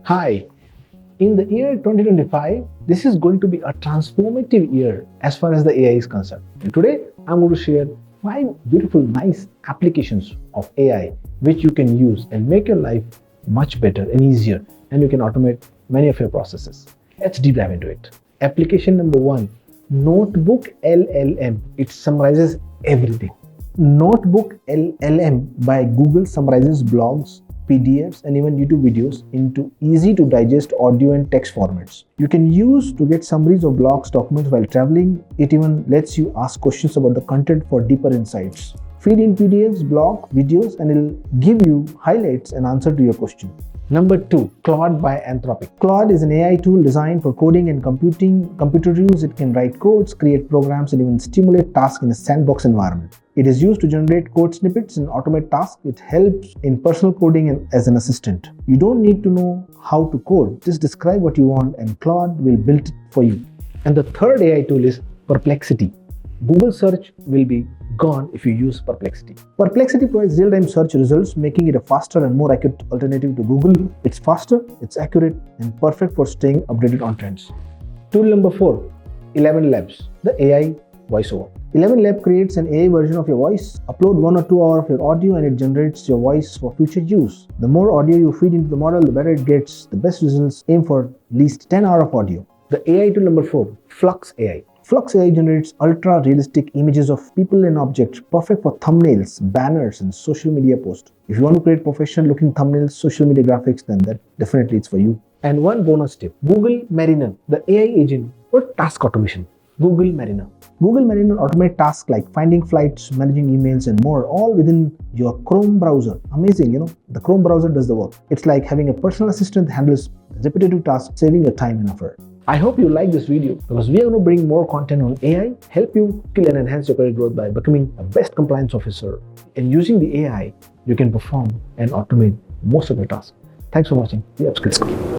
Hi, in the year 2025, this is going to be a transformative year as far as the AI is concerned. And today, I'm going to share 5 beautiful, nice applications of AI which you can use and make your life much better and easier, and you can automate many of your processes. Let's deep dive into it. Application number 1, Notebook LLM. It summarizes everything. Notebook LLM by Google summarizes blogs, PDFs, and even YouTube videos into easy to digest audio and text formats. You can use to get summaries of blogs, documents while traveling. It even lets you ask questions about the content for deeper insights. Feed in PDFs, blog, videos, and it'll give you highlights and answer to your question. Number 2, Claude by Anthropic. Claude is an AI tool designed for coding and computer use. It can write codes, create programs, and even stimulate tasks in a sandbox environment. It is used to generate code snippets and automate tasks. It helps in personal coding and as an assistant. You don't need to know how to code. Just describe what you want and Claude will build it for you. And the third AI tool is Perplexity. Google search will be gone if you use Perplexity. Perplexity provides real-time search results, making it a faster and more accurate alternative to Google. It's faster, it's accurate, and perfect for staying updated on trends. Tool number 4, ElevenLabs, the AI voiceover. ElevenLab creates an AI version of your voice. Upload 1 or 2 hours of your audio and it generates your voice for future use. The more audio you feed into the model, the better it gets. The best results. Aim for at least 10 hours of audio. The AI tool number 4, Flux AI. Flux AI generates ultra-realistic images of people and objects, perfect for thumbnails, banners, and social media posts. If you want to create professional-looking thumbnails, social media graphics, then that definitely it's for you. And one bonus tip, Google Mariner, the AI agent for task automation. Google Mariner. Google Mariner automates tasks like finding flights, managing emails, and more, all within your Chrome browser. Amazing, the Chrome browser does the work. It's like having a personal assistant that handles repetitive tasks, saving your time and effort. I hope you like this video because we are going to bring more content on AI, help you kill and enhance your career growth by becoming a best compliance officer. And using the AI, you can perform and automate most of your tasks. Thanks for watching. We have Skills School.